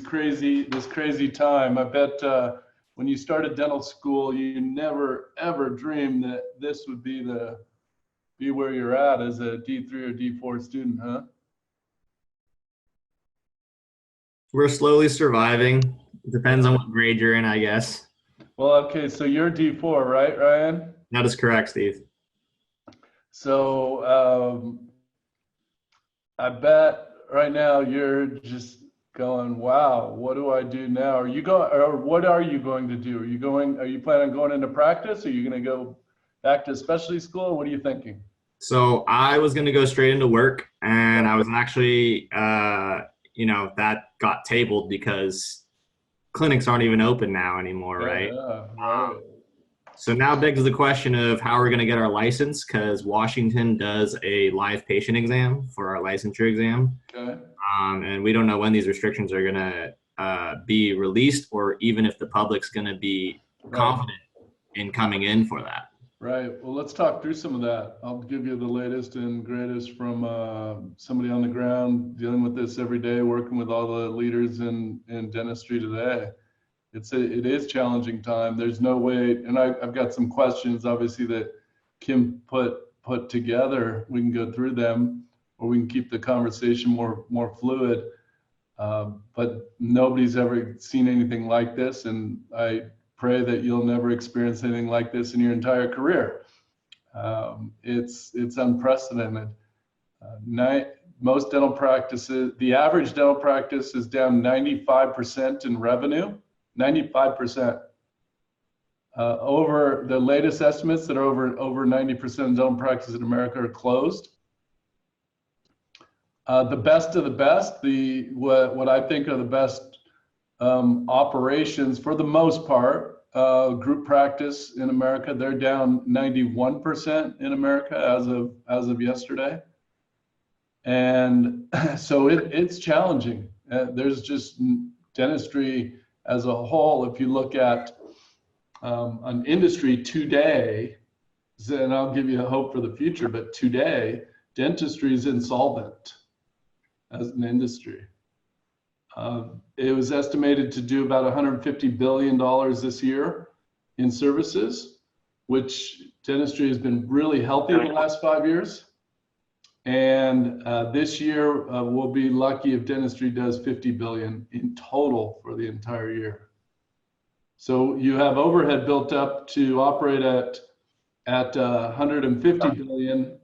this crazy time. I bet when you started dental school, you never ever dreamed that this would be where you're at as a D3 or D4 student, huh? We're slowly surviving. It depends on what grade you're in, I guess. Well, okay, so you're D4, right, Ryan? That is correct, Steve. So I bet right now you're just going, wow, what do I do now? Are you going, or what are you going to do? Are you planning on going into practice? Are you going to go back to specialty school? What are you thinking? So I was going to go straight into work, and I was actually, that got tabled because clinics aren't even open now anymore, right? Yeah, right. So now begs the question of how we're going to get our license, because Washington does a live patient exam for our licensure exam. Okay. And we don't know when these restrictions are going to be released, or even if the public's going to be confident in coming in for that. Right. Well, let's talk through some of that. I'll give you the latest and greatest from somebody on the ground dealing with this every day, working with all the leaders in dentistry today. It is challenging time. There's no way, and I've got some questions obviously that Kim put together. We can go through them, or we can keep the conversation more fluid. But nobody's ever seen anything like this, and I pray that you'll never experience anything like this in your entire career. It's unprecedented. Most dental practices, the average dental practice is down 95% in revenue. 95%. Over the latest estimates that are over 90% of dental practices in America are closed. The best of the best, what I think are the best operations for the most part, group practice in America, they're down 91% in America as of yesterday. And so it's challenging. There's just dentistry as a whole. If you look at an industry today, and I'll give you a hope for the future, but today, dentistry is insolvent as an industry. It was estimated to do about $150 billion this year in services, which dentistry has been really healthy in the last 5 years. And this year, we'll be lucky if dentistry does 50 billion in total for the entire year. So you have overhead built up to operate at 150 billion,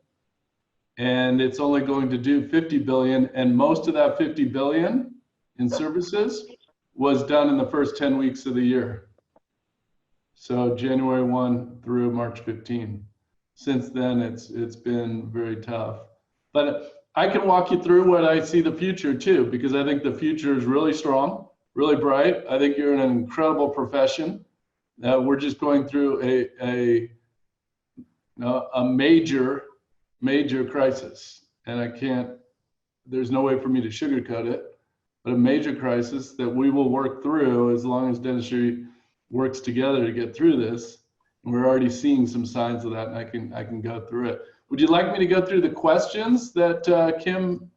and it's only going to do 50 billion. And most of that 50 billion in services was done in the first 10 weeks of the year. So January 1 through March 15. Since then, it's been very tough. But I can walk you through what I see the future too, because I think the future is really strong, really bright. I think you're in an incredible profession. We're just going through a major crisis, and there's no way for me to sugarcoat it, but a major crisis that we will work through as long as dentistry works together to get through this. And we're already seeing some signs of that, and I can go through it. Would you like me to go through the questions that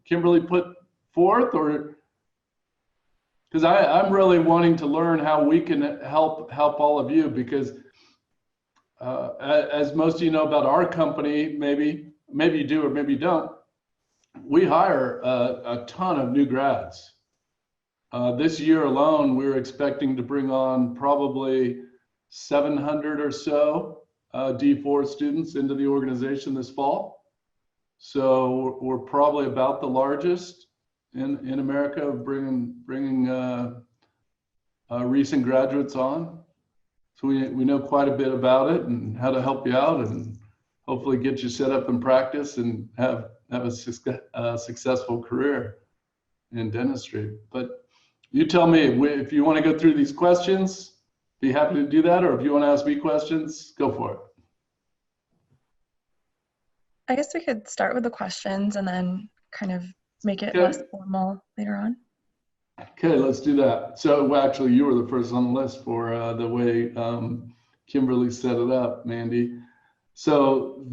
Kimberly put forth, or because I'm really wanting to learn how we can help all of you, because as most of you know about our company, maybe you do or maybe you don't, we hire a ton of new grads. This year alone, we're expecting to bring on probably 700 or so D4 students into the organization this fall. So we're probably about the largest in America of bringing recent graduates on. So we know quite a bit about it and how to help you out and hopefully get you set up in practice and have a successful career in dentistry. But you tell me if you want to go through these questions. Be happy to do that, or if you want to ask me questions, go for it. I guess we could start with the questions and then kind of make it less formal later on. Okay, let's do that. So actually, you were the first on the list for the way Kimberly set it up, Mandy. So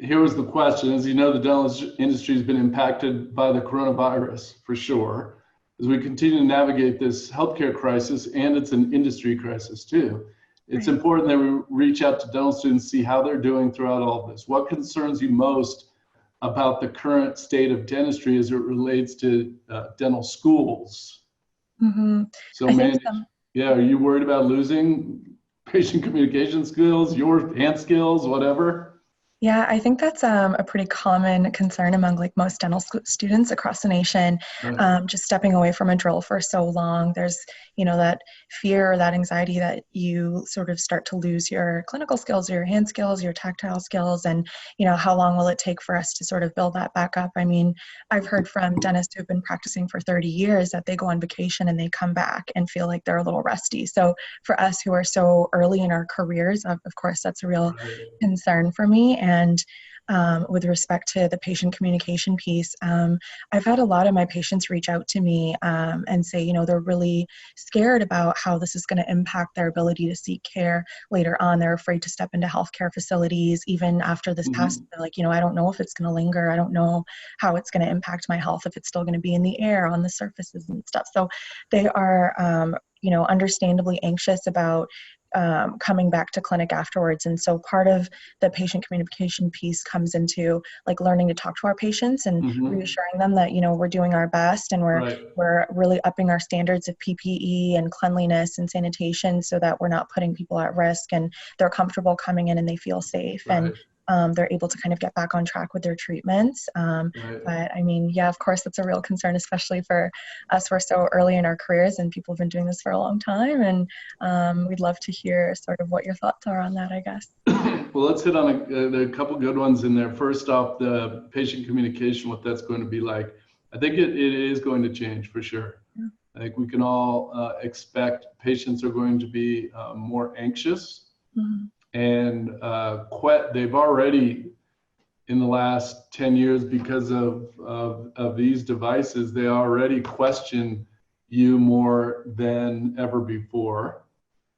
here was the question. As you know, the dental industry has been impacted by the coronavirus for sure. As we continue to navigate this healthcare crisis, and it's an industry crisis too, it's Right. important that we reach out to dental students, see how they're doing throughout all of this. What concerns you most about the current state of dentistry as it relates to dental schools? Mm-hmm. So, I think yeah, are you worried about losing patient communication skills, your hand skills, whatever? Yeah, I think that's a pretty common concern among like most dental students across the nation. Right. Just stepping away from a drill for so long, there's that fear or that anxiety that you sort of start to lose your clinical skills, your hand skills, your tactile skills, and how long will it take for us to sort of build that back up? I mean, I've heard from dentists who've been practicing for 30 years that they go on vacation and they come back and feel like they're a little rusty. So for us who are so early in our careers, of course, that's a real concern for me. And with respect to the patient communication piece, I've had a lot of my patients reach out to me and say, they're really scared about how this is going to impact their ability to seek care later on. They're afraid to step into healthcare facilities even after this passes. They're like, I don't know if it's going to linger. I don't know how it's going to impact my health, if it's still going to be in the air, on the surfaces and stuff. So they are, understandably anxious about coming back to clinic afterwards. And so part of the patient communication piece comes into like learning to talk to our patients and reassuring them that, we're doing our best and we're really upping our standards of PPE and cleanliness and sanitation so that we're not putting people at risk and they're comfortable coming in and they feel safe. And they're able to kind of get back on track with their treatments. But I mean, yeah, of course, that's a real concern, especially for us. We're so early in our careers and people have been doing this for a long time. And we'd love to hear sort of what your thoughts are on that, I guess. Well, let's hit on a couple good ones in there. First off, the patient communication, what that's going to be like. I think it is going to change for sure. I think we can all expect patients are going to be more anxious. And they've already, in the last 10 years, because of these devices, they already question you more than ever before.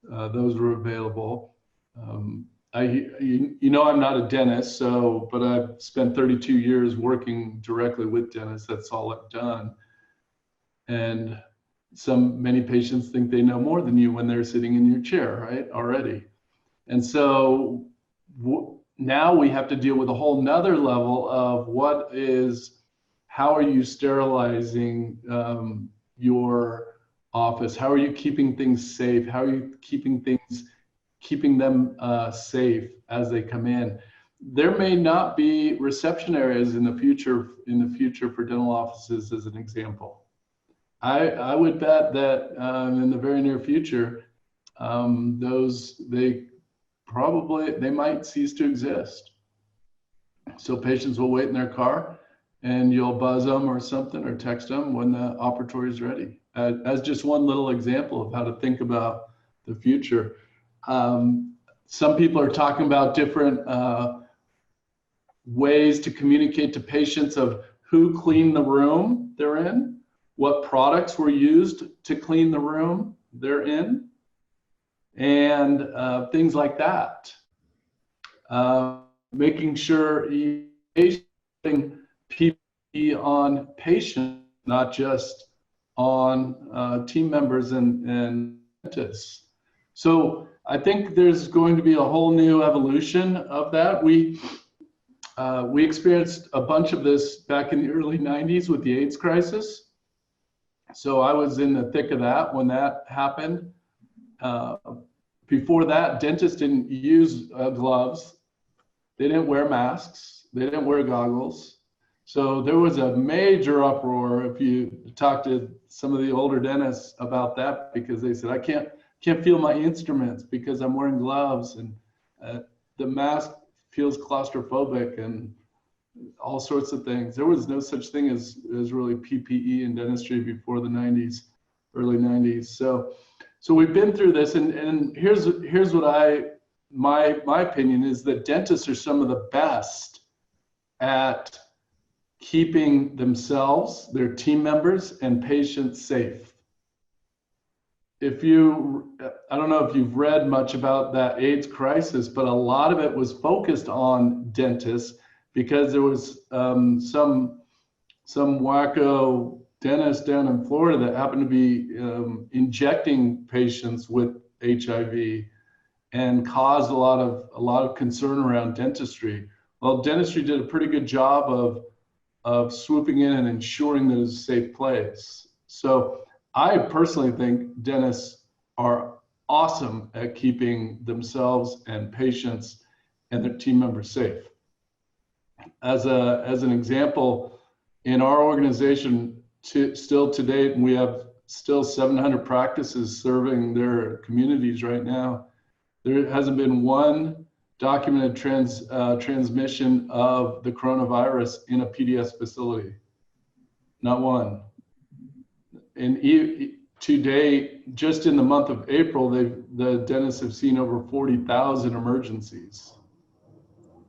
Those were available. I'm not a dentist, but I've spent 32 years working directly with dentists. That's all I've done. And many patients think they know more than you when they're sitting in your chair, right? Already. And so now we have to deal with a whole nother level of how are you sterilizing your office? How are you keeping things safe? How are you keeping them safe as they come in? There may not be reception areas in the future for dental offices, as an example. I would bet that in the very near future, they might cease to exist. So patients will wait in their car and you'll buzz them or something or text them when the operatory is ready. As just one little example of how to think about the future. Some people are talking about different ways to communicate to patients of who cleaned the room they're in, what products were used to clean the room they're in, and things like that. Making sure you're putting PPE on patients, not just on team members and dentists. So I think there's going to be a whole new evolution of that. We experienced a bunch of this back in the early 90s with the AIDS crisis. So I was in the thick of that when that happened. Before that, dentists didn't use gloves. They didn't wear masks. They didn't wear goggles. So there was a major uproar if you talk to some of the older dentists about that, because they said, I can't feel my instruments because I'm wearing gloves, and the mask feels claustrophobic and all sorts of things. There was no such thing as really PPE in dentistry before the 90s, early 90s. So we've been through this, and here's what my opinion is that dentists are some of the best at keeping themselves, their team members, and patients safe. I don't know if you've read much about that AIDS crisis, but a lot of it was focused on dentists because there was some wacko dentist down in Florida that happened to be injecting patients with HIV and caused a lot of concern around dentistry. Well, dentistry did a pretty good job of swooping in and ensuring that it's a safe place. So I personally think dentists are awesome at keeping themselves and patients and their team members safe. As an example, in our organization, still to date, and we have still 700 practices serving their communities right now, there hasn't been one documented transmission of the coronavirus in a PDS facility. Not one. And to date, just in the month of April, the dentists have seen over 40,000 emergencies,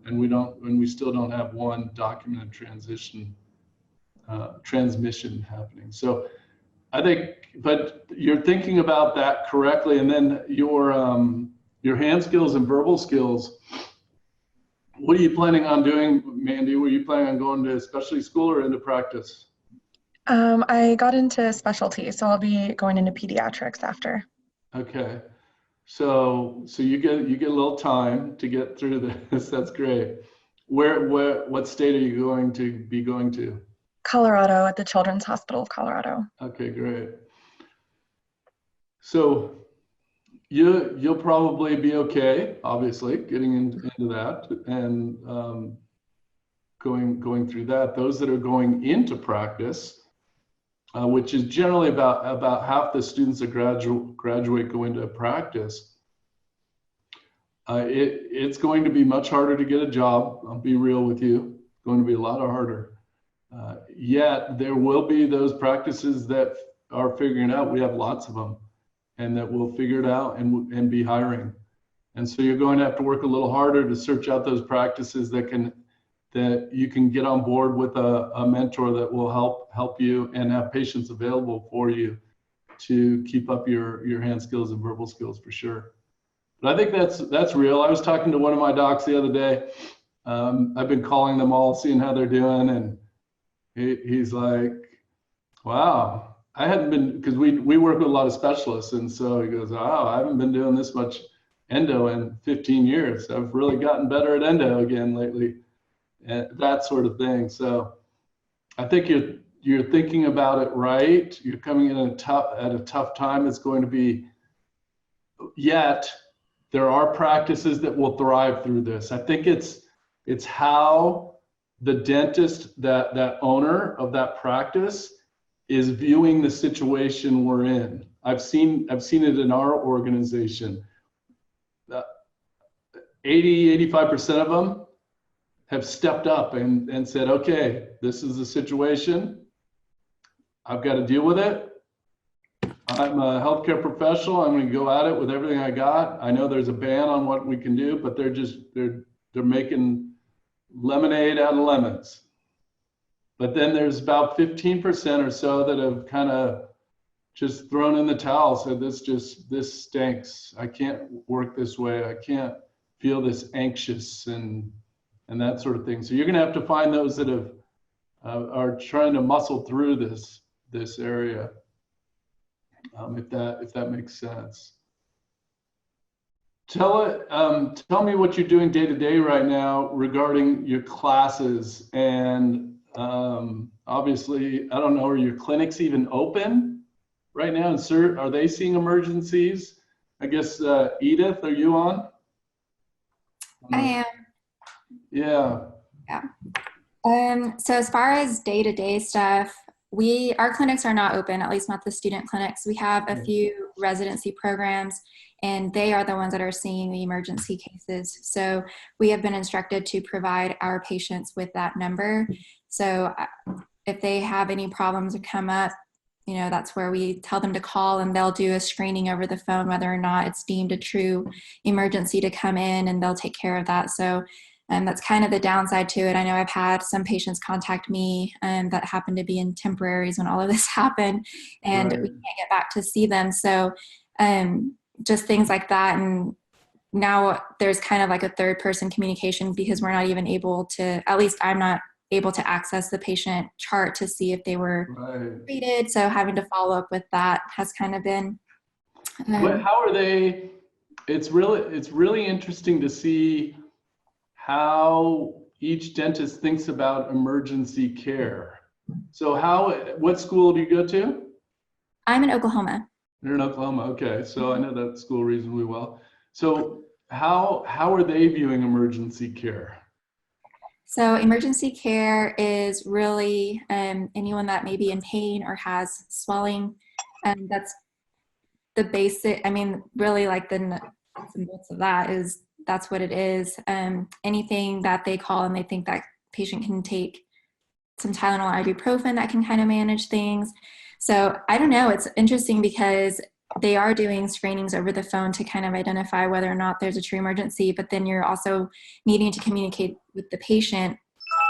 and we still don't have one documented transmission happening. So I think, but you're thinking about that correctly, and then your hand skills and verbal skills. What are you planning on doing, Mandy? Were you planning on going to specialty school or into practice? I got into specialty, so I'll be going into pediatrics after. Okay, so you get a little time to get through this. That's great. What state are you going to be going to? Colorado, at the Children's Hospital of Colorado. Okay, great. So you'll probably be okay, obviously, getting into that and going through that. Those that are going into practice, which is generally about half the students that graduate go into practice, it's going to be much harder to get a job. I'll be real with you. It's going to be a lot harder. Yet there will be those practices that are figuring it out. We have lots of them, and that will figure it out and be hiring. And so you're going to have to work a little harder to search out those practices that you can get on board with a mentor that will help you and have patients available for you to keep up your hand skills and verbal skills for sure. But I think that's real. I was talking to one of my docs the other day. I've been calling them all, seeing how they're doing, and he's like, wow, I hadn't been, because we work with a lot of specialists, and so he goes, wow, I haven't been doing this much endo in 15 years. I've really gotten better at endo again lately, and that sort of thing. So I think you're thinking about it right. You're coming in at a tough time. It's going to be, yet there are practices that will thrive through this. I think it's how the dentist, that owner of that practice, is viewing the situation we're in. I've seen it in our organization. 85% of them have stepped up and said, okay, this is the situation. I've got to deal with it. I'm a healthcare professional. I'm going to go at it with everything I got. I know there's a ban on what we can do, but they're making lemonade out of lemons. But then there's about 15% or so that have kind of just thrown in the towel, said this stinks. I can't work this way. I can't feel this anxious and that sort of thing. So you're going to have to find those that are trying to muscle through this area, if that makes sense. Tell me what you're doing day to day right now regarding your classes, and obviously, I don't know, are your clinics even open right now? And are they seeing emergencies? I guess, Edith, are you on? I am. Yeah. Yeah. So as far as day-to-day stuff, our clinics are not open, at least not the student clinics. We have a few residency programs, and they are the ones that are seeing the emergency cases. So we have been instructed to provide our patients with that number. So if they have any problems that come up, that's where we tell them to call, and they'll do a screening over the phone, whether or not it's deemed a true emergency to come in, and they'll take care of that. So that's kind of the downside to it. I know I've had some patients contact me that happened to be in temporaries when all of this happened, and we can't get back to see them. So just things like that. And now there's kind of like a third person communication because we're not even able to, at least I'm not able to access the patient chart to see if they were treated. So having to follow up with that has kind of been. How are they? It's really interesting to see how each dentist thinks about emergency care. So what school do you go to? I'm in Oklahoma. You're in Oklahoma, okay. So I know that school reasonably well. So how are they viewing emergency care? So emergency care is really anyone that may be in pain or has swelling. That's the basic, I mean, really like the nuts and bolts of that is, that's what it is. Anything that they call and they think that patient can take some Tylenol, ibuprofen that can kind of manage things. So I don't know, it's interesting because they are doing screenings over the phone to kind of identify whether or not there's a true emergency, but then you're also needing to communicate with the patient.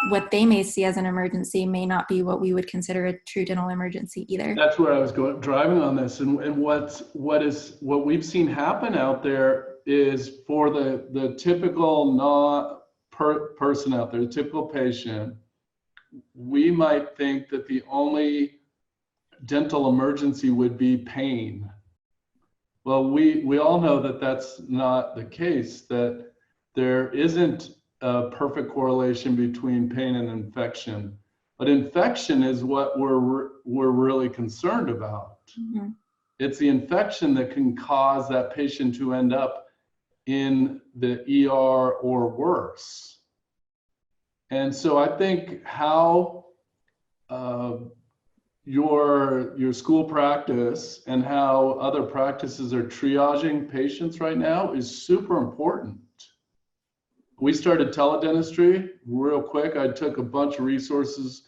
What they may see as an emergency may not be what we would consider a true dental emergency either. That's where I was driving on this. And what we've seen happen out there is for the typical person out there, the typical patient, we might think that the only dental emergency would be pain. Well, we all know that that's not the case, that there isn't a perfect correlation between pain and infection. But infection is what we're really concerned about. Mm-hmm. It's the infection that can cause that patient to end up in the ER or worse. And so I think how your school practice and how other practices are triaging patients right now is super important. We started teledentistry real quick. I took a bunch of resources,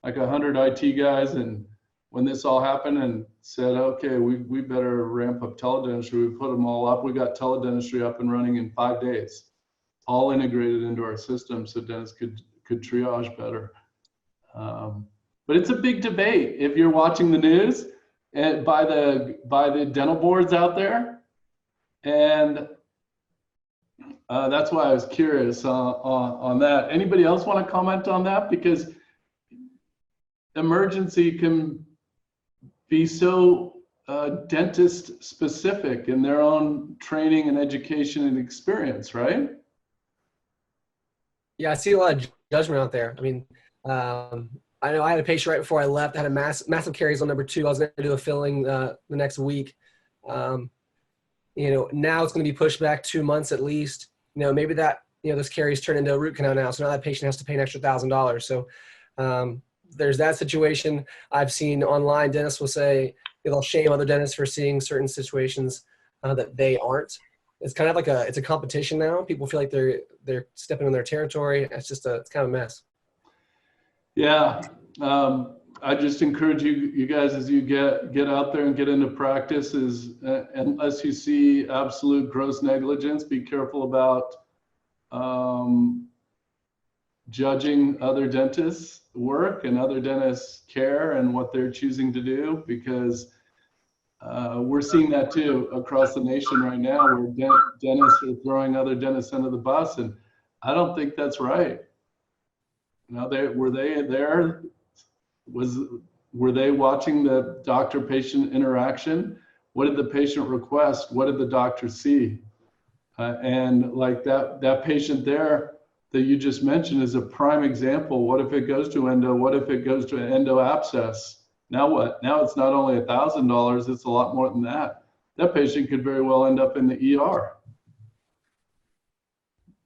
like 100 IT guys, and when this all happened and said, okay, we better ramp up teledentistry, we put them all up. We got teledentistry up and running in 5 days, all integrated into our system so dentists could triage better. But it's a big debate. If you're watching the news and by the dental boards out there, and that's why I was curious on that. Anybody else want to comment on that? Because emergency can be so dentist specific in their own training and education and experience, right? Yeah, I see a lot of judgment out there. I mean, I know I had a patient right before I left. I had a massive caries on number 2. I was going to do a filling the next week. Now it's going to be pushed back 2 months at least. Maybe that, this caries turn into a root canal now. So now that patient has to pay an extra $1,000. So there's that situation. I've seen online dentists will say they'll shame other dentists for seeing certain situations that they aren't. It's kind of like it's a competition now. People feel like they're stepping on their territory. It's kind of a mess. Yeah. I just encourage you guys as you get out there and get into practice unless you see absolute gross negligence, be careful about judging other dentists' work and other dentists' care and what they're choosing to do, because we're seeing that too across the nation right now, where dentists are throwing other dentists under the bus, and I don't think that's right. Were they there? Were they watching the doctor-patient interaction? What did the patient request? What did the doctor see? And like that patient there that you just mentioned is a prime example. What if it goes to endo? What if it goes to an endo abscess? Now what? Now it's not only $1,000, it's a lot more than that. That patient could very well end up in the ER.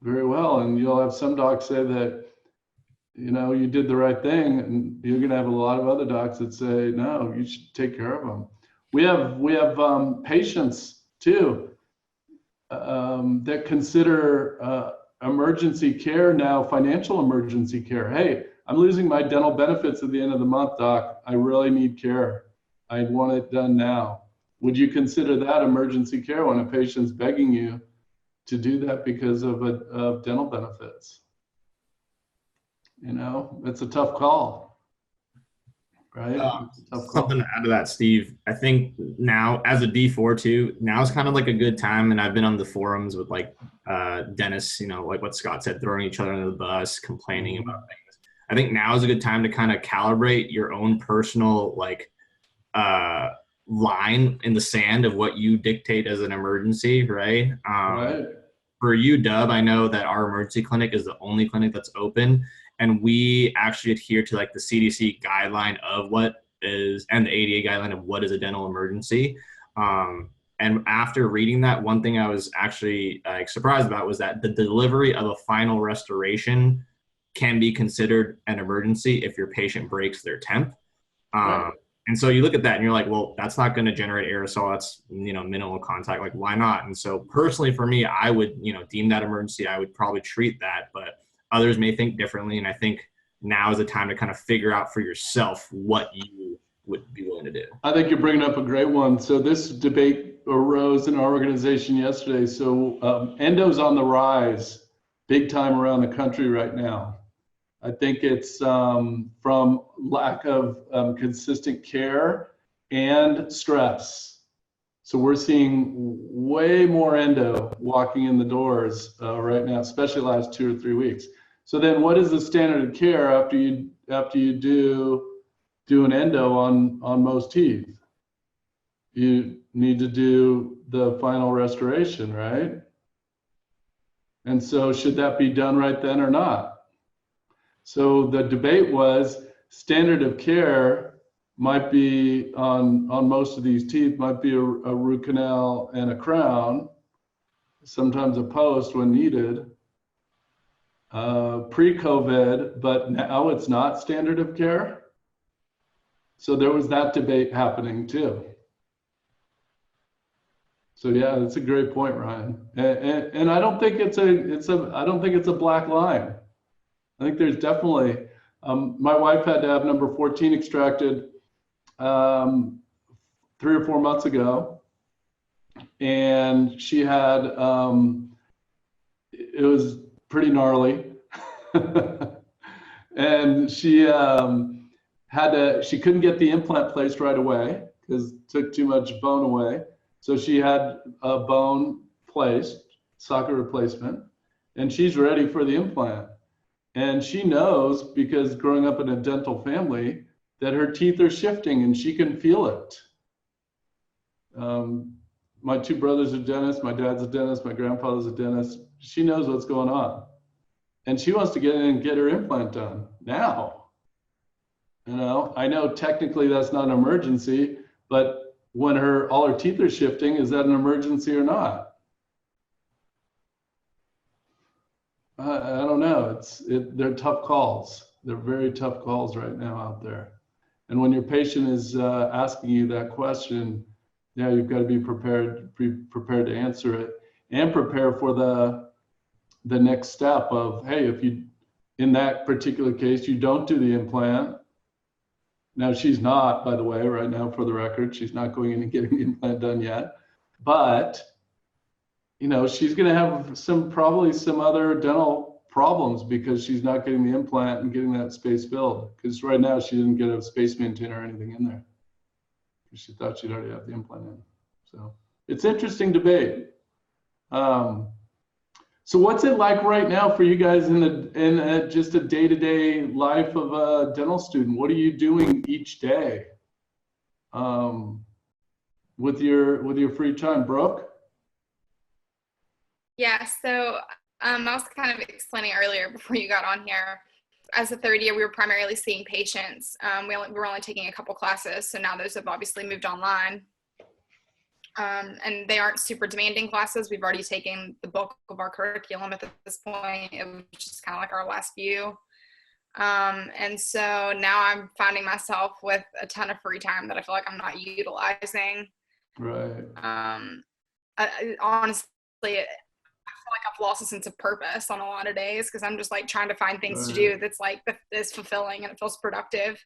Very well, and you'll have some docs say that, you did the right thing, and you're going to have a lot of other docs that say, no, you should take care of them. We have patients too that consider emergency care now financial emergency care. Hey, I'm losing my dental benefits at the end of the month, doc. I really need care. I want it done now. Would you consider that emergency care when a patient's begging you to do that because of dental benefits? It's a tough call, right? It's a tough call. Something to add to that, Steve. I think now, as a D4 too, now is kind of like a good time, and I've been on the forums with like dentists, like what Scott said, throwing each other under the bus, complaining about things. I think now is a good time to kind of calibrate your own personal line in the sand of what you dictate as an emergency, right? Right. For you, Dub, I know that our emergency clinic is the only clinic that's open, and we actually adhere to like the CDC guideline of what is, and the ADA guideline of what is a dental emergency. And after reading that, one thing I was actually surprised about was that the delivery of a final restoration can be considered an emergency if your patient breaks their temp. Right. And so you look at that and you're like, well, that's not going to generate aerosol. That's, minimal contact. Like, why not? And so personally for me, I would, deem that emergency. I would probably treat that, but others may think differently. And I think now is the time to kind of figure out for yourself what you would be willing to do. I think you're bringing up a great one. So this debate arose in our organization yesterday. So endo's on the rise big time around the country right now. I think it's from lack of consistent care and stress. So we're seeing way more endo walking in the doors right now, especially the last 2 or 3 weeks. So then what is the standard of care after you do an endo on most teeth? You need to do the final restoration, right? And so should that be done right then or not? So the debate was standard of care might be on most of these teeth might be a root canal and a crown, sometimes a post when needed, pre-COVID, but now it's not standard of care. So there was that debate happening too. So yeah, that's a great point, Ryan. And I don't think it's a black line. I think there's definitely, my wife had to have number 14 extracted 3 or 4 months ago. And she had, it was pretty gnarly. And she she couldn't get the implant placed right away because it took too much bone away. So she had a bone placed, socket replacement, and she's ready for the implant. And she knows, because growing up in a dental family, that her teeth are shifting and she can feel it. My 2 brothers are dentists, my dad's a dentist, my grandfather's a dentist. She knows what's going on. And she wants to get in and get her implant done now. I know technically that's not an emergency, but when all her teeth are shifting, is that an emergency or not? I don't know. They're tough calls. They're very tough calls right now out there. And when your patient is asking you that question, yeah, you've got to be prepared to answer it and prepare for the next step of, hey, if you, in that particular case, you don't do the implant. Now she's not, by the way, right now for the record, she's not going in and getting the implant done yet, but she's going to have probably some other dental problems because she's not getting the implant and getting that space filled. Because right now she didn't get a space maintainer or anything in there. She thought she'd already have the implant in. So it's interesting debate. So what's it like right now for you guys in just a day-to-day life of a dental student? What are you doing each day with your free time, Brooke? Yeah, so I was kind of explaining earlier before you got on here. As a third year, we were primarily seeing patients. We were only taking a couple classes, so now those have obviously moved online. And they aren't super demanding classes. We've already taken the bulk of our curriculum at this point. It was just kind of like our last few. And so now I'm finding myself with a ton of free time that I feel like I'm not utilizing. Right. Honestly, I feel like I've lost a sense of purpose on a lot of days because I'm just like trying to find things to do that's like that is fulfilling and it feels productive.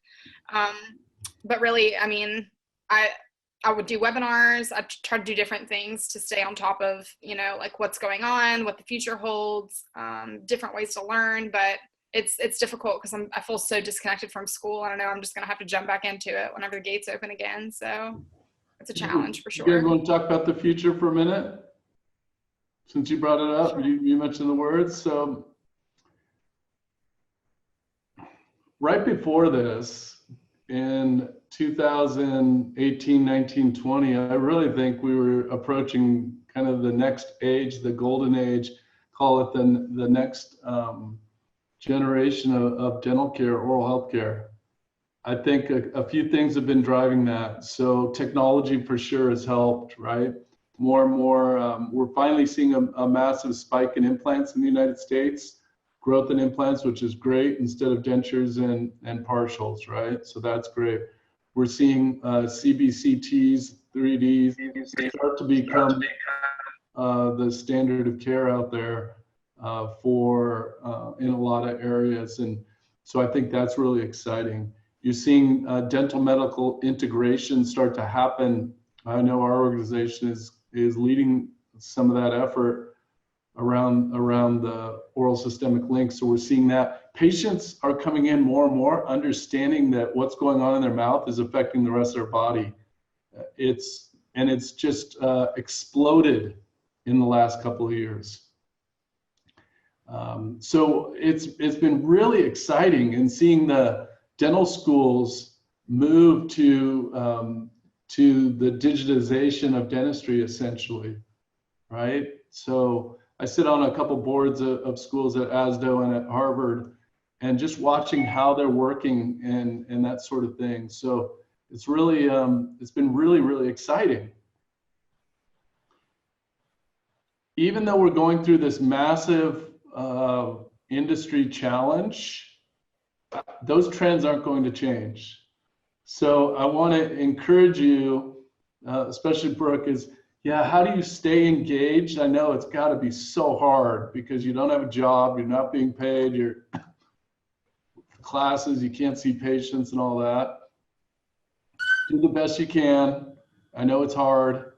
But really, I mean, I would do webinars. I try to do different things to stay on top of, like what's going on, what the future holds, different ways to learn. But it's difficult because I feel so disconnected from school. I don't know, I'm just going to have to jump back into it whenever the gates open again. So it's a challenge for You guys sure. want to talk about the future for a minute? Since you brought it up, Sure. you mentioned the words. So right before this, in 2018, 19, 20, I really think we were approaching kind of the next age, the golden age, call it the next generation of dental care, oral health care. I think a few things have been driving that. So technology for sure has helped, right? More and more, we're finally seeing a massive spike in implants in the United States, growth in implants, which is great, instead of dentures and partials, right? So that's great. We're seeing CBCTs, 3Ds start to become the standard of care out there for in a lot of areas. And so I think that's really exciting. You're seeing dental medical integration start to happen. I know our organization is leading some of that effort around the oral systemic link. So we're seeing that patients are coming in more and more understanding that what's going on in their mouth is affecting the rest of their body. It's just exploded in the last couple of years. So it's been really exciting, and seeing the dental schools move to the digitization of dentistry, essentially, right? So I sit on a couple boards of schools at ASDA and at Harvard, and just watching how they're working and that sort of thing. So it's really, it's been really, really exciting. Even though we're going through this massive industry challenge, those trends aren't going to change. So I want to encourage you, especially Brooke, is, yeah, how do you stay engaged? I know it's got to be so hard because you don't have a job, you're not being paid, you're classes, you can't see patients and all that. Do the best you can. I know it's hard.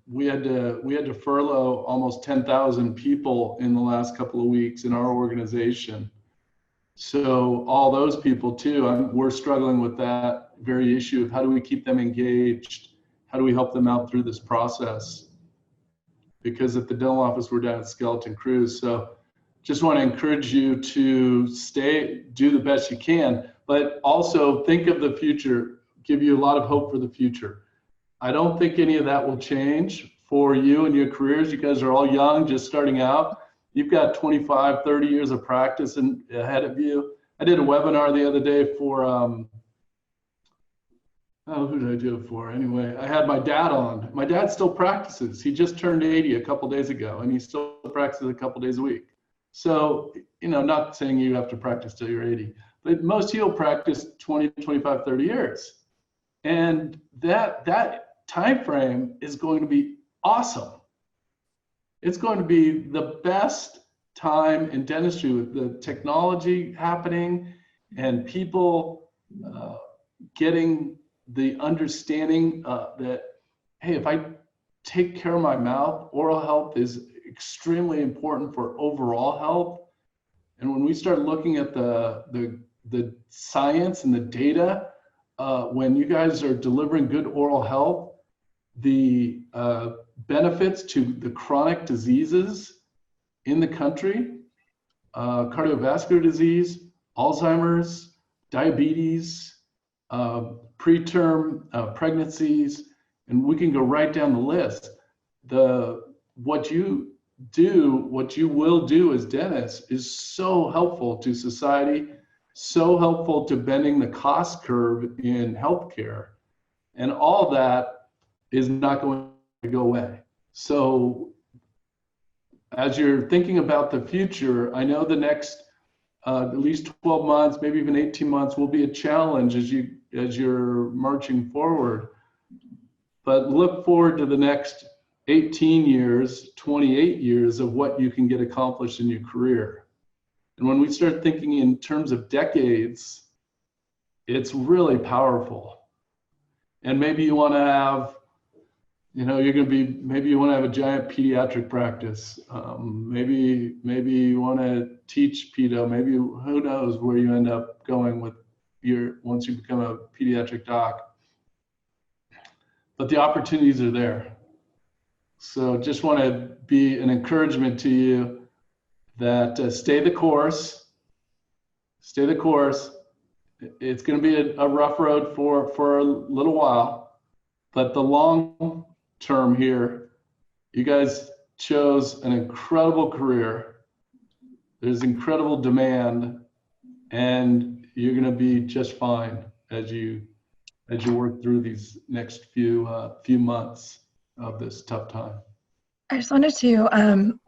We had to furlough almost 10,000 people in the last couple of weeks in our organization. So all those people too, we're struggling with that very issue of how do we keep them engaged? How do we help them out through this process? Because at the dental office, we're down at skeleton crews. So just want to encourage you to do the best you can, but also think of the future, give you a lot of hope for the future. I don't think any of that will change for you and your careers. You guys are all young, just starting out. You've got 25, 30 years of practice ahead of you. I did a webinar the other day for, who did I do it for? Anyway, I had my dad on. My dad still practices. He just turned 80 a couple days ago, and he still practices a couple days a week. So, you know, not saying you have to practice till you're 80, but most he'll practice 20, 25, 30 years. And that time frame is going to be awesome. It's going to be the best time in dentistry with the technology happening and people getting the understanding that, hey, if I take care of my mouth, oral health is extremely important for overall health. And when we start looking at the science and the data, when you guys are delivering good oral health, the benefits to the chronic diseases in the country, cardiovascular disease, Alzheimer's, diabetes, preterm pregnancies, and we can go right down the list. What you will do as dentists is so helpful to society, so helpful to bending the cost curve in healthcare, and all that is not going to go away. So as you're thinking about the future, I know the next at least 12 months, maybe even 18 months will be a challenge as you're marching forward. But look forward to the next 18 years, 28 years of what you can get accomplished in your career. And when we start thinking in terms of decades, it's really powerful. And maybe you want to have you know, you're going to be, maybe you want to have a giant pediatric practice. Maybe you want to teach pedo. Maybe, who knows where you end up going with once you become a pediatric doc. But the opportunities are there. So just want to be an encouragement to you that stay the course. Stay the course. It's going to be a rough road for a little while, but the long term here, you guys chose an incredible career. There's incredible demand, and you're going to be just fine as you work through these next few months of this tough time. I just wanted to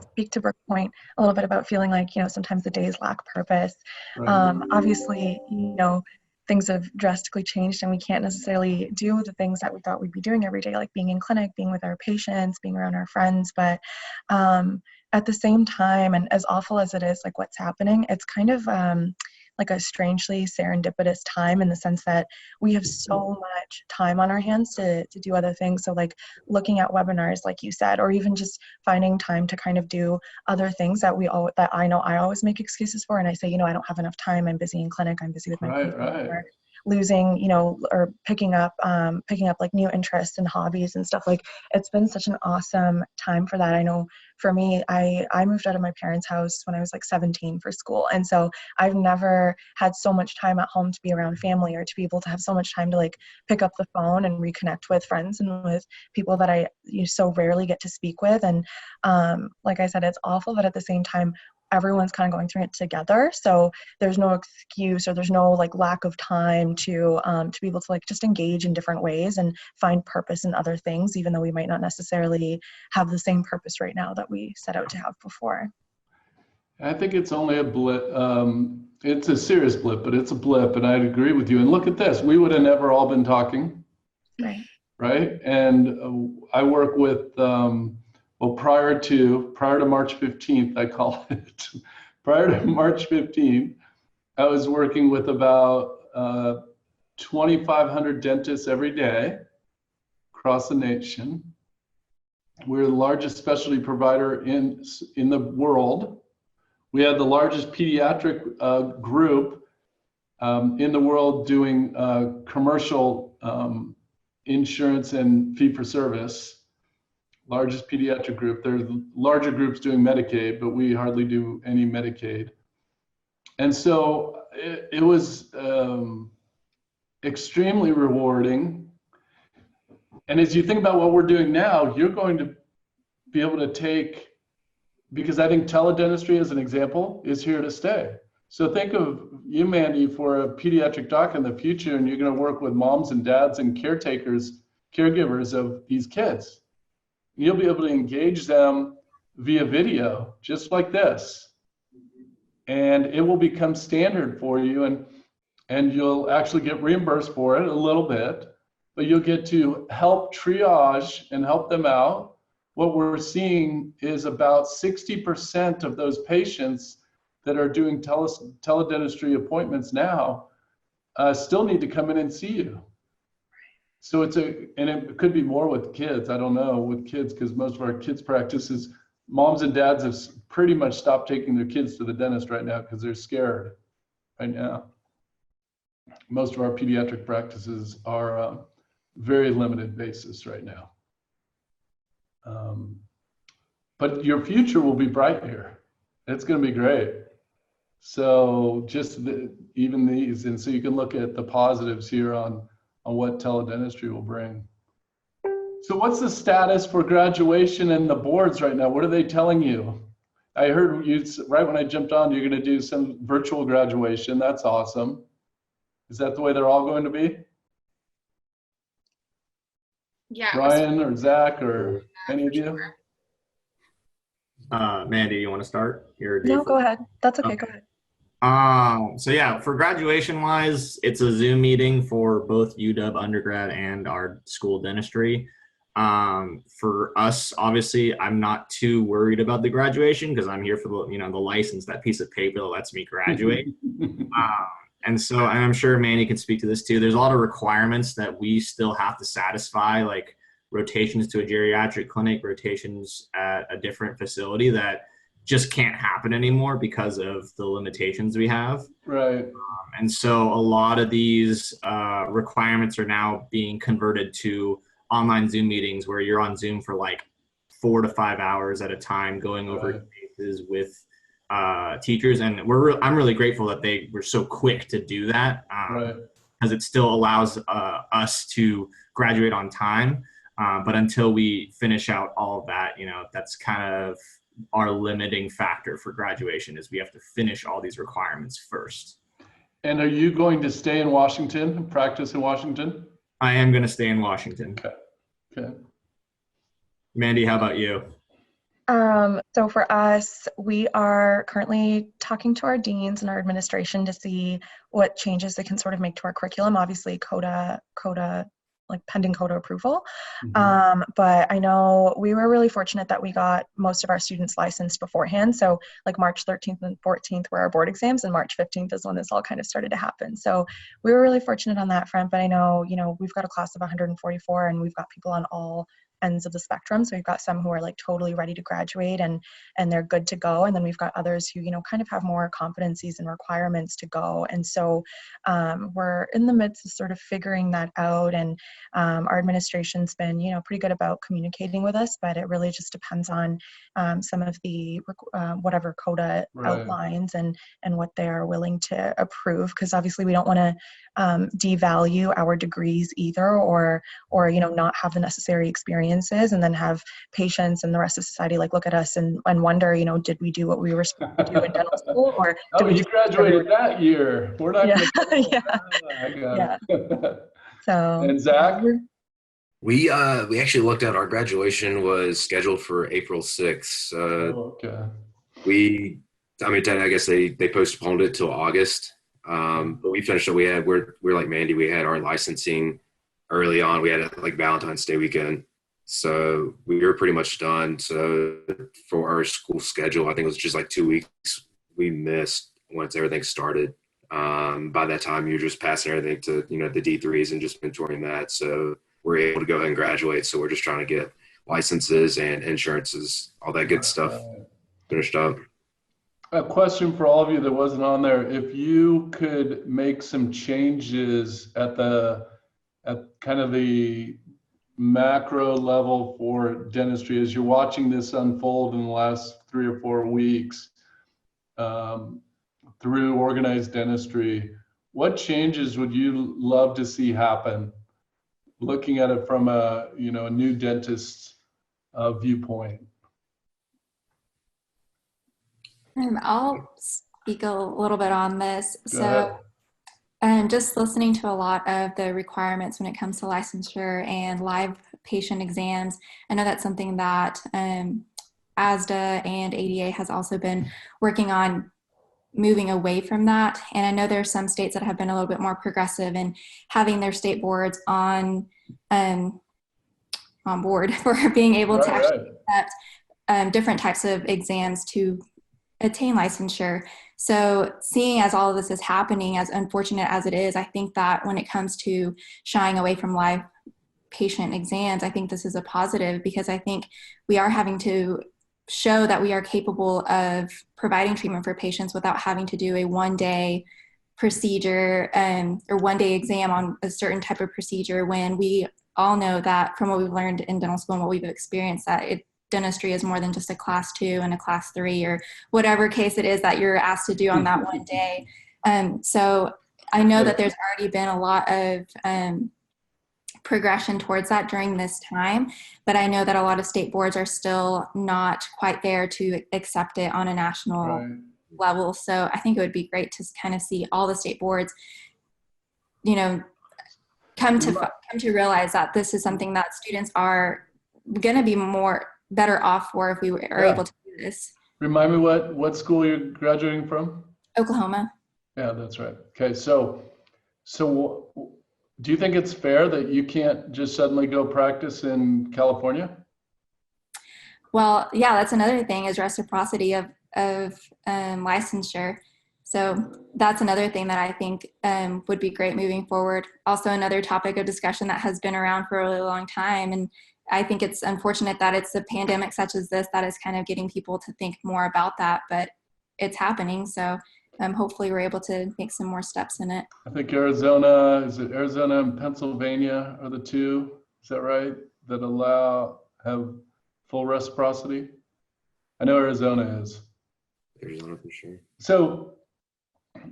speak to Brooke's point a little bit about feeling like, you know, sometimes the days lack purpose. Right. Obviously, you know, things have drastically changed and we can't necessarily do the things that we thought we'd be doing every day, like being in clinic, being with our patients, being around our friends. But at the same time, and as awful as it is, like what's happening, it's kind of like a strangely serendipitous time in the sense that we have so much time on our hands to do other things. So like looking at webinars, like you said, or even just finding time to kind of do other things that that I know I always make excuses for. And I say, you know, I don't have enough time. I'm busy in clinic. I'm busy with my patients. Or losing, you know, or picking up like new interests and hobbies and stuff. Like it's been such an awesome time for that. I know for me, I moved out of my parents' house when I was like 17 for school. And so I've never had so much time at home to be around family or to be able to have so much time to like pick up the phone and reconnect with friends and with people that you so rarely get to speak with. And like I said, it's awful, but at the same time, everyone's kind of going through it together. So there's no excuse or there's no like lack of time to be able to like just engage in different ways and find purpose in other things, even though we might not necessarily have the same purpose right now that we set out to have before. I think it's only a blip. It's a serious blip, but it's a blip. And I'd agree with you. And look at this, we would have never all been talking. Right. Right. And I work with, well, prior to March 15th, I call it, prior to March 15th, I was working with about 2,500 dentists every day across the nation. We're the largest specialty provider in the world. We had the largest pediatric group in the world doing commercial insurance and fee-for-service. Largest pediatric group. There's larger groups doing Medicaid, but we hardly do any Medicaid. And so it was extremely rewarding. And as you think about what we're doing now, you're going to be able to take, because I think teledentistry as an example is here to stay. So think of you, Mandy, for a pediatric doc in the future, and you're going to work with moms and dads and caregivers of these kids. You'll be able to engage them via video, just like this. And it will become standard for you, and you'll actually get reimbursed for it a little bit, but you'll get to help triage and help them out. What we're seeing is about 60% of those patients that are doing teledentistry appointments now still need to come in and see you. So and it could be more with kids. I don't know with kids, because most of our kids practices, moms and dads have pretty much stopped taking their kids to the dentist right now because they're scared right now. Most of our pediatric practices are very limited basis right now. But your future will be bright here. It's going to be great. So just even these, and so you can look at the positives here on what teledentistry will bring. So what's the status for graduation and the boards right now? What are they telling you? I heard you right when I jumped on, you're going to do some virtual graduation. That's awesome. Is that the way they're all going to be? Yeah. Ryan or Zach or any of you? Mandy, you want to start? No, go ahead. That's okay. Go ahead. So yeah, for graduation wise, it's a Zoom meeting for both UW undergrad and our school dentistry. For us, obviously, I'm not too worried about the graduation because I'm here for the license, that piece of paper that lets me graduate. And so, and I'm sure Manny can speak to this too. There's a lot of requirements that we still have to satisfy, like rotations to a geriatric clinic, rotations at a different facility that just can't happen anymore because of the limitations we have. Right. And so a lot of these requirements are now being converted to online Zoom meetings where you're on Zoom for like 4 to 5 hours at a time, going over cases with teachers. And I'm really grateful that they were so quick to do that, because it still allows us to graduate on time. But until we finish out all of that, that's kind of our limiting factor for graduation, is we have to finish all these requirements first. And are you going to stay in Washington, practice in Washington? I am going to stay in Washington. Okay. Mandy, how about you? So for us, we are currently talking to our deans and our administration to see what changes they can sort of make to our curriculum. Obviously, CODA, like pending CODA approval. But I know we were really fortunate that we got most of our students licensed beforehand. So like March 13th and 14th were our board exams, and March 15th is when this all kind of started to happen. So we were really fortunate on that front. But I know, we've got a class of 144 and we've got people on all ends of the spectrum. So we've got some who are like totally ready to graduate and they're good to go. And then we've got others who, kind of have more competencies and requirements to go. And so we're in the midst of sort of figuring that out. And our administration's been, pretty good about communicating with us, but it really just depends on some of the, whatever CODA outlines and what they are willing to approve. Because obviously we don't want to devalue our degrees either, or not have the necessary experiences and then have patients and the rest of society like look at us and wonder, did we do what we were supposed to do in dental school, or did we you graduated that year? We're not So and Zach? We actually looked at, our graduation was scheduled for April 6th. Okay. I guess they postponed it till August. But we finished it. We're like Mandy, we had our licensing early on. We had it like Valentine's Day weekend. So we were pretty much done. So for our school schedule, I think it was just like 2 weeks we missed once everything started. By that time, you're just passing everything to, the D3s and just mentoring that. So we're able to go ahead and graduate. So we're just trying to get licenses and insurances, all that good stuff finished up. A question for all of you that wasn't on there. If you could make some changes at kind of the macro level for dentistry as you're watching this unfold in the last 3 or 4 weeks through organized dentistry, what changes would you love to see happen, looking at it from a new dentist's viewpoint? I'll speak a little bit on this. Go ahead. Just listening to a lot of the requirements when it comes to licensure and live patient exams, I know that's something that ASDA and ADA has also been working on, moving away from that. And I know there are some states that have been a little bit more progressive in having their state boards on board for being able to actually accept different types of exams to attain licensure. So seeing as all of this is happening, as unfortunate as it is, I think that when it comes to shying away from live patient exams, I think this is a positive, because I think we are having to show that we are capable of providing treatment for patients without having to do a one-day procedure or one-day exam on a certain type of procedure, when we all know that from what we've learned in dental school and what we've experienced, that dentistry is more than just a class 2 and a class 3 or whatever case it is that you're asked to do on that one day. So I know that there's already been a lot of progression towards that during this time, but I know that a lot of state boards are still not quite there to accept it on a national level. So I think it would be great to kind of see all the state boards, come to realize that this is something that students are going to be better off for if we are able to do this. Remind me what school you're graduating from? Oklahoma. Yeah, that's right. Okay, so do you think it's fair that you can't just suddenly go practice in California? Well, yeah, that's another thing, is reciprocity of licensure. So that's another thing that I think would be great moving forward. Also, another topic of discussion that has been around for a really long time, and I think it's unfortunate that it's a pandemic such as this that is kind of getting people to think more about that, but it's happening. So hopefully we're able to make some more steps in it. I think Arizona and Pennsylvania are the two, is that right, that have full reciprocity? I know Arizona is. Arizona for sure. So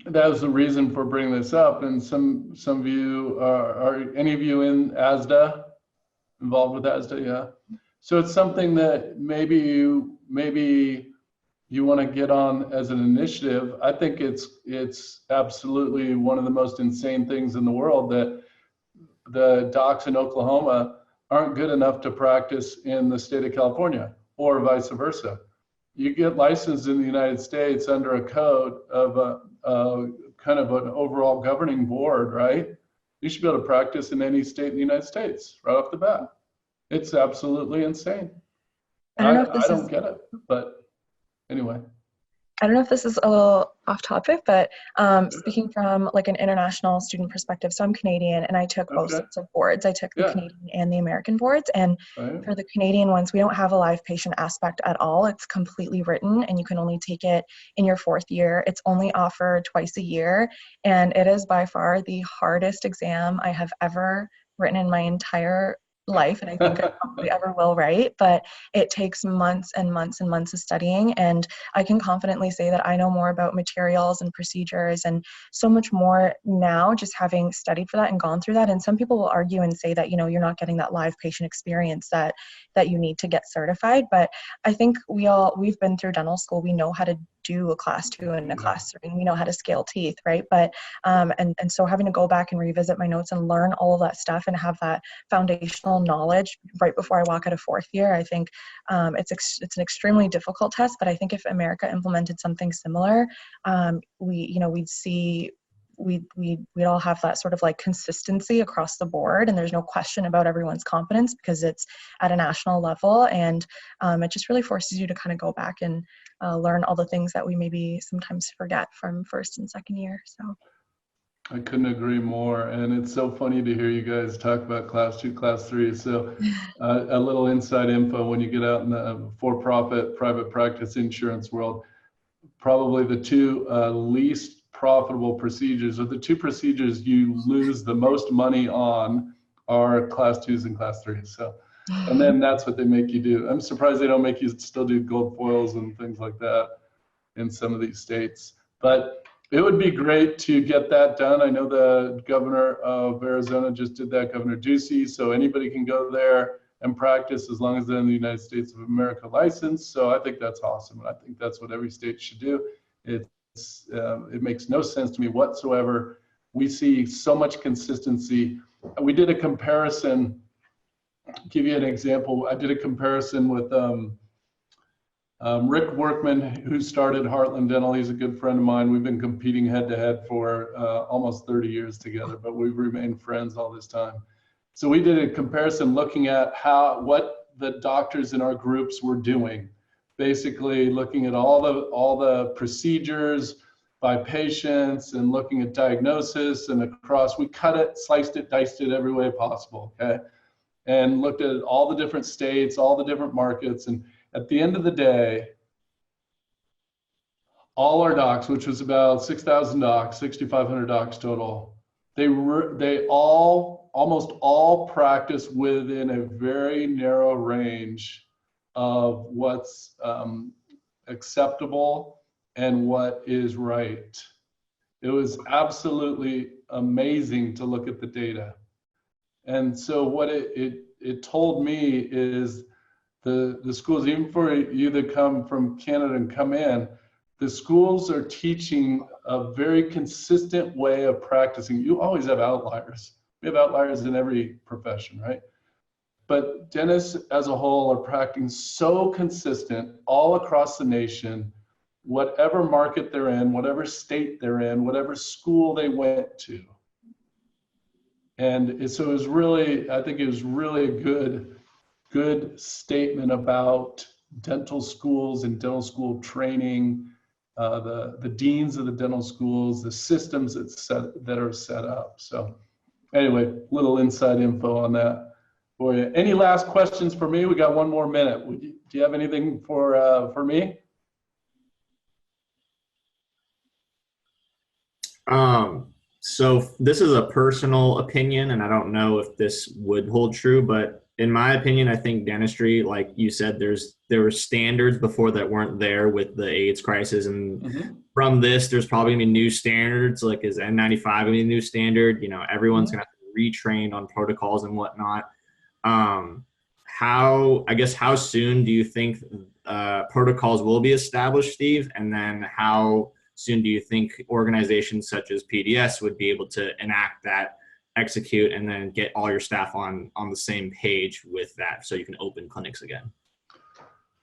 that was the reason for bringing this up. And some of you are any of you in ASDA, involved with ASDA? Yeah. So it's something that maybe you want to get on as an initiative. I think it's absolutely one of the most insane things in the world that the docs in Oklahoma aren't good enough to practice in the state of California, or vice versa. You get licensed in the United States under a code of a kind of an overall governing board, right? You should be able to practice in any state in the United States right off the bat. It's absolutely insane. I don't get it, but anyway. I don't know if this is a little off topic, but speaking from like an international student perspective, so I'm Canadian and I took both sets of boards. I took the Canadian and the American boards, and for the Canadian ones, we don't have a live patient aspect at all. It's completely written and you can only take it in your 4th year. It's only offered twice a year, and it is by far the hardest exam I have ever written in my entire life, and I think I probably ever will write, but it takes months and months and months of studying, and I can confidently say that I know more about materials and procedures and so much more now just having studied for that and gone through that. And some people will argue and say that, you know, you're not getting that live patient experience that you need to get certified, but I think we've been through dental school. We know how to do a class 2 and a class 3, and we know how to scale teeth, right? But and so having to go back and revisit my notes and learn all of that stuff and have that foundational knowledge right before I walk out of 4th year, I think it's an extremely difficult test. But I think if America implemented something similar, we'd all have that sort of like consistency across the board, and there's no question about everyone's competence because it's at a national level, and it just really forces you to kind of go back and learn all the things that we maybe sometimes forget from 1st and 2nd year. So I couldn't agree more, and it's so funny to hear you guys talk about class 2, class 3. So a little inside info: when you get out in the for-profit private practice insurance world, probably the 2 least profitable procedures, or the 2 procedures you lose the most money on, are class 2s and class 3s. So, and then that's what they make you do. I'm surprised they don't make you still do gold foils and things like that in some of these states. But it would be great to get that done. I know the governor of Arizona just did that, Governor Ducey. So anybody can go there and practice as long as they're in the United States of America license. So I think that's awesome. And I think that's what every state should do. It makes no sense to me whatsoever. We see so much consistency. We did a comparison. I'll give you an example. I did a comparison with Rick Workman, who started Heartland Dental. He's a good friend of mine. We've been competing head to head for almost 30 years together, but we've remained friends all this time. So we did a comparison looking at what the doctors in our groups were doing. Basically looking at all the procedures by patients and looking at diagnosis and across. We cut it, sliced it, diced it every way possible, okay? And looked at all the different states, all the different markets. And at the end of the day, all our docs, which was about 6,000 docs, 6,500 docs total, they almost all practice within a very narrow range of what's acceptable and what is right. It was absolutely amazing to look at the data. And so what it told me is the schools, even for you that come from Canada and come in, the schools are teaching a very consistent way of practicing. You always have outliers. We have outliers in every profession, right? But dentists as a whole are practicing so consistent all across the nation, whatever market they're in, whatever state they're in, whatever school they went to. And so it was really, I think it was really a good statement about dental schools and dental school training, the deans of the dental schools, the systems that are set up. So anyway, little inside info on that. for you. Any last questions for me? We got one more minute. Do you have anything for me? So this is a personal opinion, and I don't know if this would hold true, but in my opinion, I think dentistry, like you said, there were standards before that weren't there with the AIDS crisis, and from this, there's probably gonna be new standards. Like, is N95 gonna be a new standard? You know, everyone's gonna have to be retrained on protocols and whatnot. How soon do you think protocols will be established, Steve? And then how soon do you think organizations such as PDS would be able to enact that, execute, and then get all your staff on the same page with that so you can open clinics again?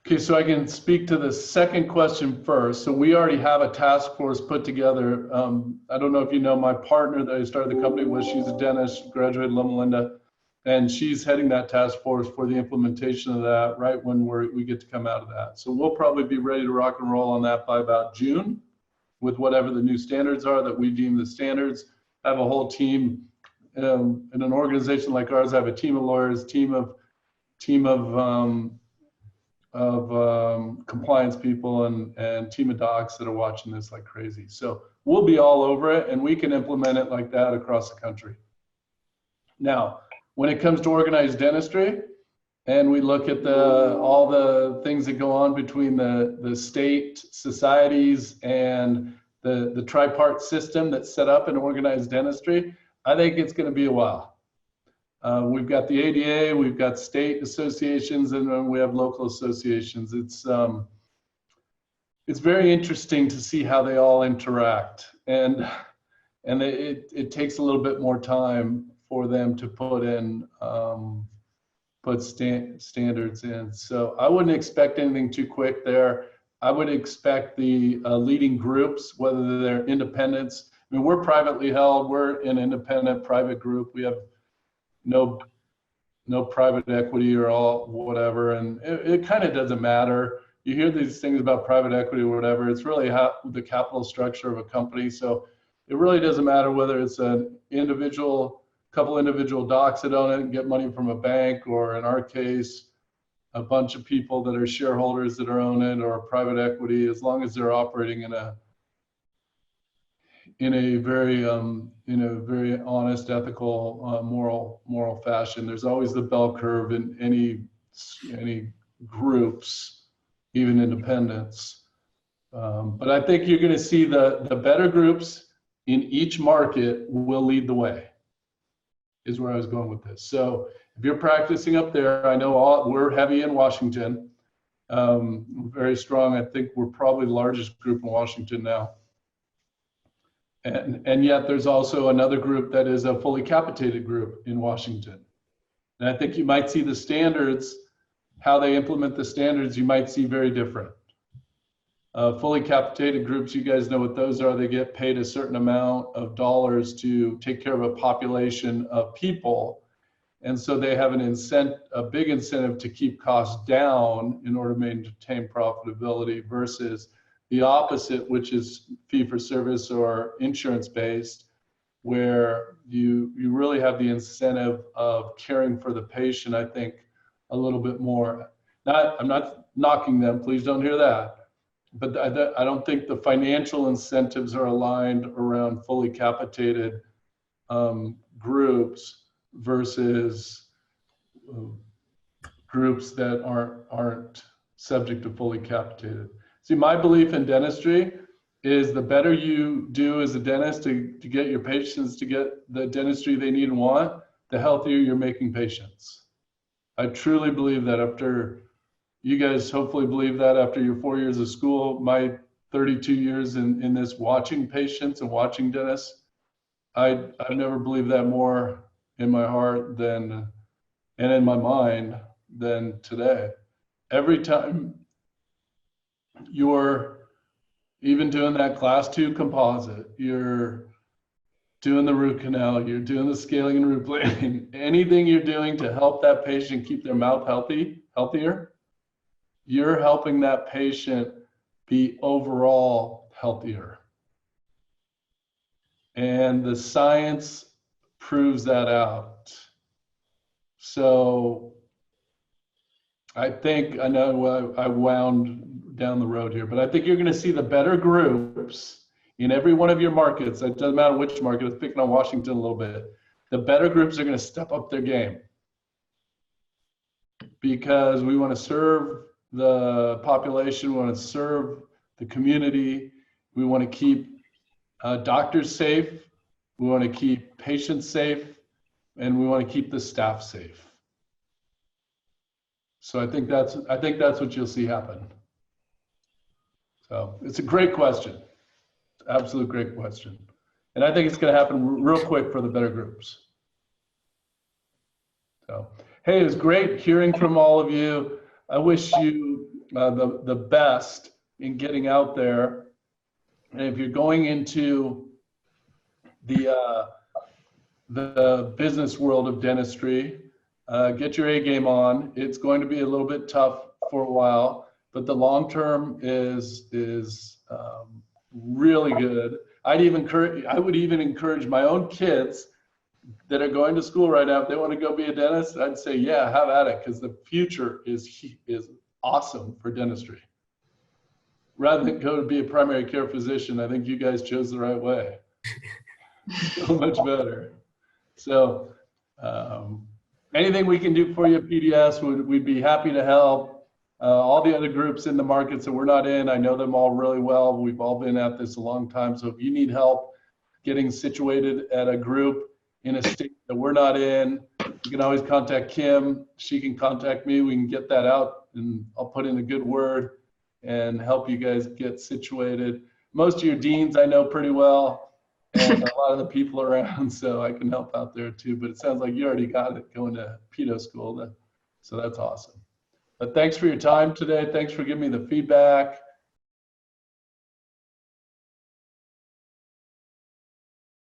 Okay, so I can speak to the second question first. So we already have a task force put together. I don't know if you know my partner that I started the company with. She's a dentist, graduated Loma Linda, and she's heading that task force for the implementation of that right when we get to come out of that. So we'll probably be ready to rock and roll on that by about June with whatever the new standards are that we deem the standards. I have a whole team in an organization like ours. I have a team of lawyers, team of compliance people, and team of docs that are watching this like crazy. So we'll be all over it, and we can implement it like that across the country. Now, when it comes to organized dentistry, and we look at all the things that go on between the state societies and the tripart system that's set up in organized dentistry, I think it's going to be a while. We've got the ADA, we've got state associations, and then we have local associations. It's very interesting to see how they all interact, and it takes a little bit more time for them to put standards in. So I wouldn't expect anything too quick there. I would expect the leading groups, whether they're independents. I mean, we're privately held. We're an independent private group. We have no private equity or all whatever, and it kind of doesn't matter. You hear these things about private equity or whatever. It's really how the capital structure of a company. So it really doesn't matter whether it's an couple individual docs that own it and get money from a bank, or in our case, a bunch of people that are shareholders that own it, or private equity, as long as they're operating in a very honest, ethical, moral fashion. There's always the bell curve in any groups, even independents. But I think you're going to see the better groups in each market will lead the way, is where I was going with this. So if you're practicing up there, I know we're heavy in Washington, very strong. I think we're probably the largest group in Washington now. And yet there's also another group that is a fully capitated group in Washington. And I think you might see the standards, how they implement the standards, you might see very different. Fully capitated groups, you guys know what those are. They get paid a certain amount of dollars to take care of a population of people. And so they have a big incentive to keep costs down in order to maintain profitability, versus the opposite, which is fee for service or insurance based, where you really have the incentive of caring for the patient, I think, a little bit more. I'm not knocking them, please don't hear that. But I don't think the financial incentives are aligned around fully capitated groups versus groups that aren't subject to fully capitated. See, my belief in dentistry is the better you do as a dentist to get your patients to get the dentistry they need and want, the healthier you're making patients. I truly believe that. After you guys hopefully believe that after your 4 years of school, my 32 years in this watching patients and watching dentists, I've never believed that more in my heart and in my mind than today. Every time you're even doing that class 2 composite, you're doing the root canal, you're doing the scaling and root planing, anything you're doing to help that patient keep their mouth healthier, you're helping that patient be overall healthier. And the science proves that out. So I think, I know I wound down the road here, but I think you're going to see the better groups in every one of your markets. It doesn't matter which market, it's picking on Washington a little bit. The better groups are going to step up their game because we want to serve the population, we want to serve the community, we want to keep doctors safe, we want to keep patients safe, and we want to keep the staff safe. So I think that's what you'll see happen. So it's a great question. It's an absolute great question. And I think it's going to happen real quick for the better groups. So, hey, it was great hearing from all of you. I wish you the best in getting out there. And if you're going into the business world of dentistry, get your A game on. It's going to be a little bit tough for a while, but the long term is really good. I would even encourage my own kids that are going to school right now, if they want to go be a dentist, I'd say, yeah, have at it, because the future is awesome for dentistry. Rather than go to be a primary care physician, I think you guys chose the right way. So much better. So anything we can do for you at PDS, we'd be happy to help. All the other groups in the markets that we're not in, I know them all really well. We've all been at this a long time. So if you need help getting situated at a group in a state that we're not in, you can always contact Kim. She can contact me. We can get that out, and I'll put in a good word and help you guys get situated. Most of your deans I know pretty well, and a lot of the people around, so I can help out there too. But it sounds like you already got it going to pedo school, so that's awesome. But thanks for your time today. Thanks for giving me the feedback.